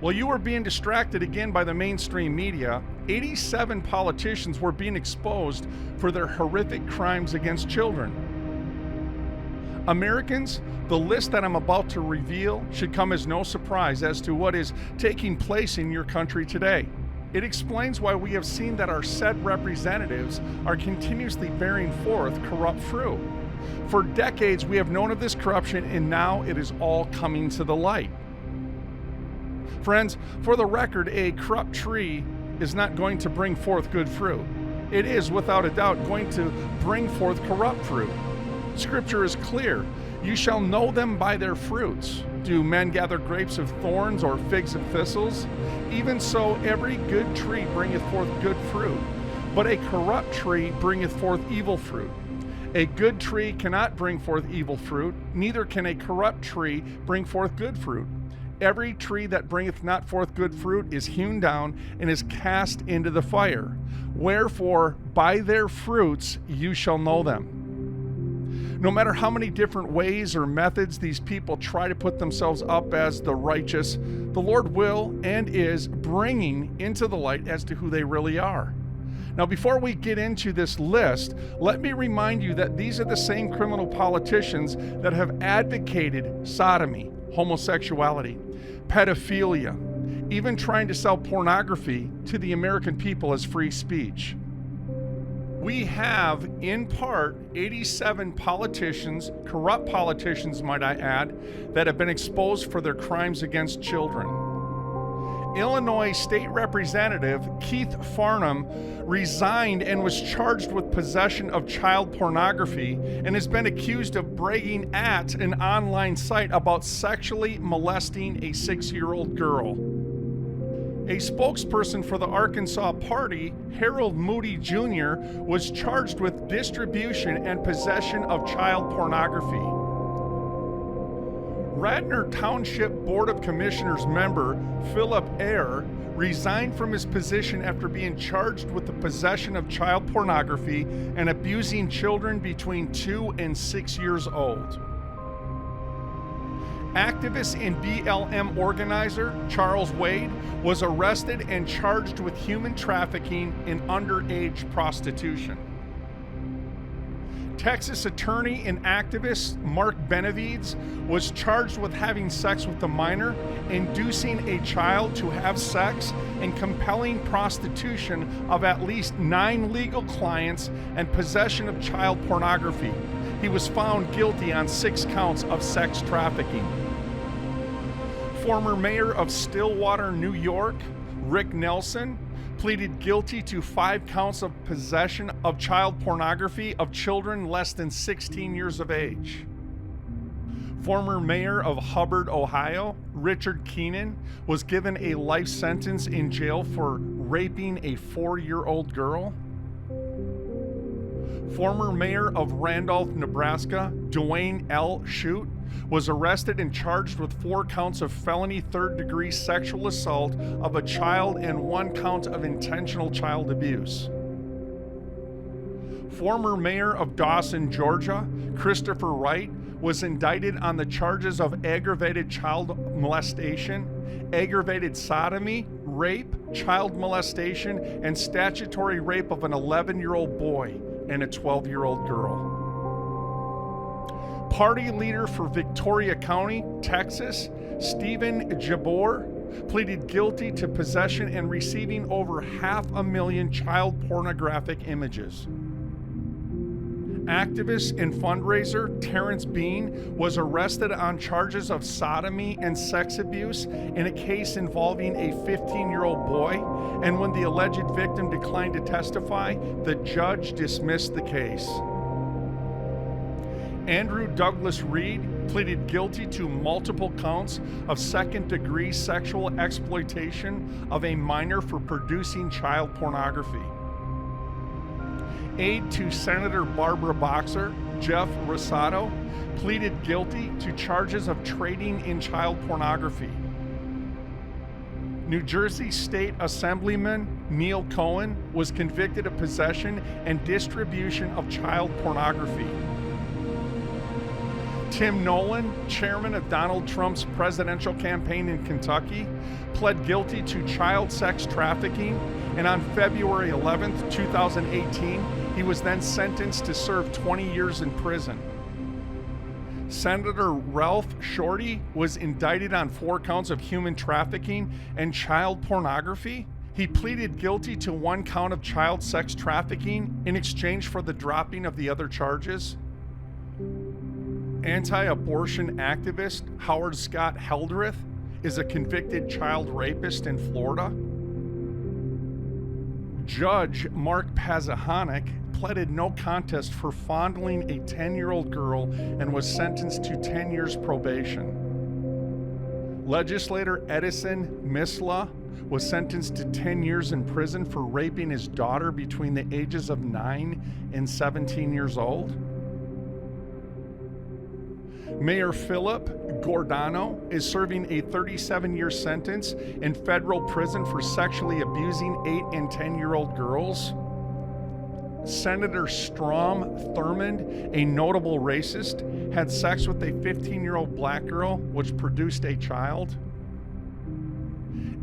While you were being distracted again by the mainstream media, 87 politicians were being exposed for their horrific crimes against children. Americans, the list that I'm about to reveal should come as no surprise as to what is taking place in your country today. It explains why we have seen that our said representatives are continuously bearing forth corrupt fruit. For decades, we have known of this corruption, and now it is all coming to the light. Friends, for the record, a corrupt tree is not going to bring forth good fruit. It is, without a doubt, going to bring forth corrupt fruit. Scripture is clear. You shall know them by their fruits. Do men gather grapes of thorns or figs of thistles? Even so, every good tree bringeth forth good fruit, but a corrupt tree bringeth forth evil fruit. A good tree cannot bring forth evil fruit, neither can a corrupt tree bring forth good fruit. Every tree that bringeth not forth good fruit is hewn down and is cast into the fire. Wherefore, by their fruits you shall know them. No matter how many different ways or methods these people try to put themselves up as the righteous, the Lord will and is bringing into the light as to who they really are. Now, before we get into this list, let me remind you that these are the same criminal politicians that have advocated sodomy, homosexuality, pedophilia, even trying to sell pornography to the American people as free speech. We have, in part, 87 politicians, corrupt politicians might I add, that have been exposed for their crimes against children. Illinois State Representative Keith Farnham resigned and was charged with possession of child pornography and has been accused of bragging at an online site about sexually molesting a 6-year-old girl. A spokesperson for the Arkansas Party, Harold Moody Jr., was charged with distribution and possession of child pornography. Radnor Township Board of Commissioners member Philip Ayer resigned from his position after being charged with the possession of child pornography and abusing children between 2 and 6 years old. Activist and BLM organizer Charles Wade was arrested and charged with human trafficking and underage prostitution. Texas attorney and activist Mark Benavides was charged with having sex with a minor, inducing a child to have sex, and compelling prostitution of at least 9 legal clients and possession of child pornography. He was found guilty on 6 counts of sex trafficking. Former mayor of Stillwater, New York, Rick Nelson, pleaded guilty to 5 counts of possession of child pornography of children less than 16 years of age. Former mayor of Hubbard, Ohio, Richard Keenan, was given a life sentence in jail for raping a 4-year-old girl. Former mayor of Randolph, Nebraska, Dwayne L. Shute, was arrested and charged with 4 counts of felony third-degree sexual assault of a child and 1 count of intentional child abuse. Former mayor of Dawson, Georgia, Christopher Wright, was indicted on the charges of aggravated child molestation, aggravated sodomy, rape, child molestation, and statutory rape of an 11-year-old boy and a 12-year-old girl. Party leader for Victoria County, Texas, Stephen Jabor, pleaded guilty to possession and receiving over 500,000 child pornographic images. Activist and fundraiser Terrence Bean was arrested on charges of sodomy and sex abuse in a case involving a 15-year-old boy, and when the alleged victim declined to testify, the judge dismissed the case. Andrew Douglas Reed pleaded guilty to multiple counts of second-degree sexual exploitation of a minor for producing child pornography. Aide to Senator Barbara Boxer, Jeff Rosado, pleaded guilty to charges of trading in child pornography. New Jersey State Assemblyman Neil Cohen was convicted of possession and distribution of child pornography. Tim Nolan, chairman of Donald Trump's presidential campaign in Kentucky, pled guilty to child sex trafficking, and on February 11th, 2018, he was then sentenced to serve 20 years in prison. Senator Ralph Shorty was indicted on 4 counts of human trafficking and child pornography. He pleaded guilty to 1 count of child sex trafficking in exchange for the dropping of the other charges. Anti-abortion activist Howard Scott Heldreth is a convicted child rapist in Florida. Judge Mark Pazahanik pleaded no contest for fondling a 10-year-old girl and was sentenced to 10 years probation. Legislator Edison Misla was sentenced to 10 years in prison for raping his daughter between the ages of 9 and 17 years old. Mayor Philip Giordano is serving a 37-year sentence in federal prison for sexually abusing 8 and 10-year-old girls. Senator Strom Thurmond, a notable racist, had sex with a 15-year-old black girl, which produced a child.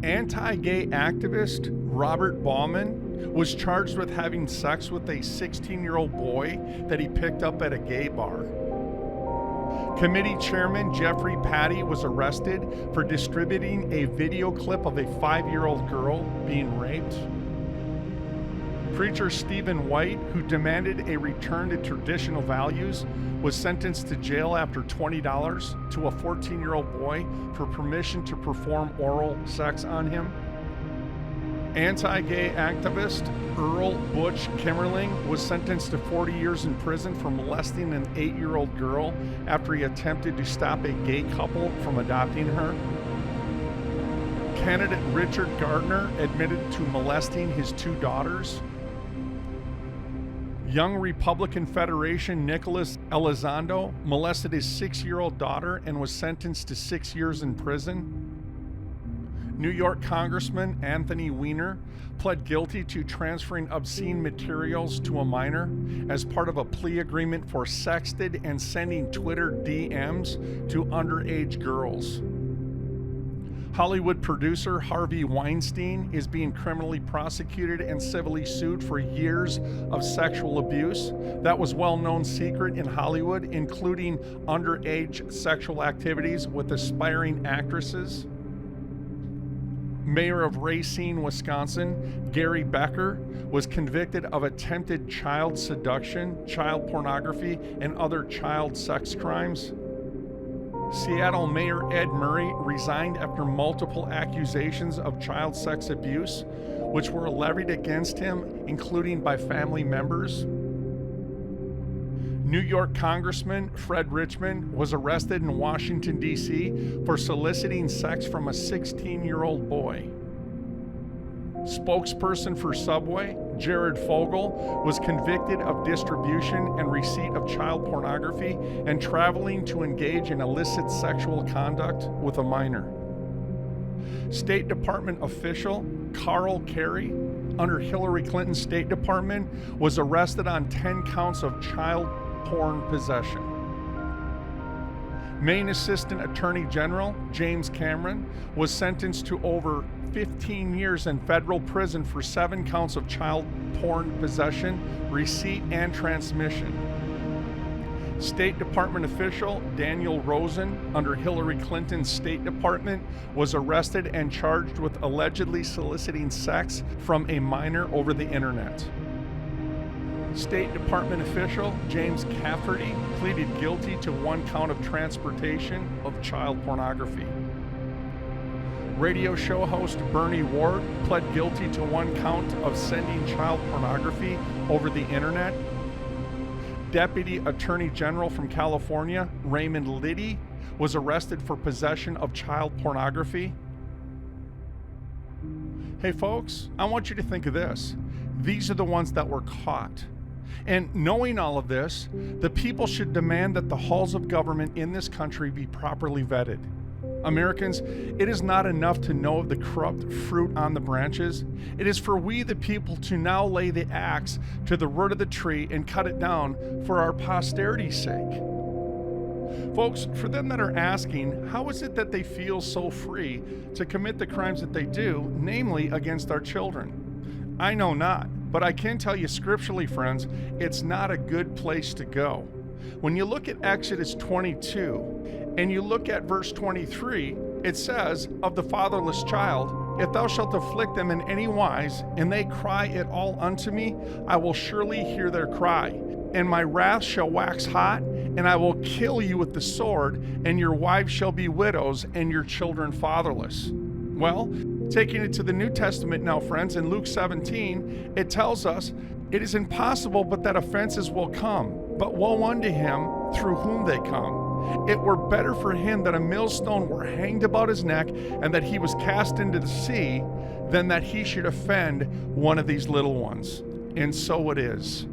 Anti-gay activist Robert Bauman was charged with having sex with a 16-year-old boy that he picked up at a gay bar. Committee Chairman Jeffrey Patty was arrested for distributing a video clip of a 5-year-old girl being raped. Preacher Stephen White, who demanded a return to traditional values, was sentenced to jail after $20 to a 14-year-old boy for permission to perform oral sex on him. Anti-gay activist Earl Butch Kimmerling was sentenced to 40 years in prison for molesting an 8-year-old girl after he attempted to stop a gay couple from adopting her. Candidate Richard Gardner admitted to molesting his 2 daughters. Young Republican Federation Nicholas Elizondo molested his 6-year-old daughter and was sentenced to 6 years in prison. New York Congressman Anthony Weiner pled guilty to transferring obscene materials to a minor as part of a plea agreement for sexted and sending Twitter DMs to underage girls. Hollywood producer Harvey Weinstein is being criminally prosecuted and civilly sued for years of sexual abuse that was well-known secret in Hollywood, including underage sexual activities with aspiring actresses. Mayor of Racine, Wisconsin, Gary Becker, was convicted of attempted child seduction, child pornography, and other child sex crimes. Seattle Mayor Ed Murray resigned after multiple accusations of child sex abuse, which were levied against him, including by family members. New York Congressman Fred Richmond was arrested in Washington, D.C. for soliciting sex from a 16-year-old boy. Spokesperson for Subway, Jared Fogle, was convicted of distribution and receipt of child pornography and traveling to engage in illicit sexual conduct with a minor. State Department official Carl Kerry, under Hillary Clinton's State Department, was arrested on 10 counts of child porn possession. Maine Assistant Attorney General James Cameron was sentenced to over 15 years in federal prison for 7 counts of child porn possession, receipt, and transmission. State Department official Daniel Rosen, under Hillary Clinton's State Department, was arrested and charged with allegedly soliciting sex from a minor over the internet. State Department official James Cafferty pleaded guilty to 1 count of transportation of child pornography. Radio show host Bernie Ward pled guilty to 1 count of sending child pornography over the internet. Deputy Attorney General from California, Raymond Liddy, was arrested for possession of child pornography. Hey folks, I want you to think of this. These are the ones that were caught. And knowing all of this, the people should demand that the halls of government in this country be properly vetted. Americans, it is not enough to know of the corrupt fruit on the branches. It is for we the people to now lay the axe to the root of the tree and cut it down for our posterity's sake. Folks, for them that are asking, how is it that they feel so free to commit the crimes that they do, namely against our children? I know not, but I can tell you scripturally, friends, it's not a good place to go. When you look at Exodus 22 and you look at verse 23, it says, of the fatherless child, if thou shalt afflict them in any wise, and they cry at all unto me, I will surely hear their cry. And my wrath shall wax hot, and I will kill you with the sword, and your wives shall be widows, and your children fatherless. Well, taking it to the New Testament now, friends, in Luke 17, it tells us, it is impossible but that offenses will come, but woe unto him through whom they come. It were better for him that a millstone were hanged about his neck, and that he was cast into the sea, than that he should offend one of these little ones. And so it is.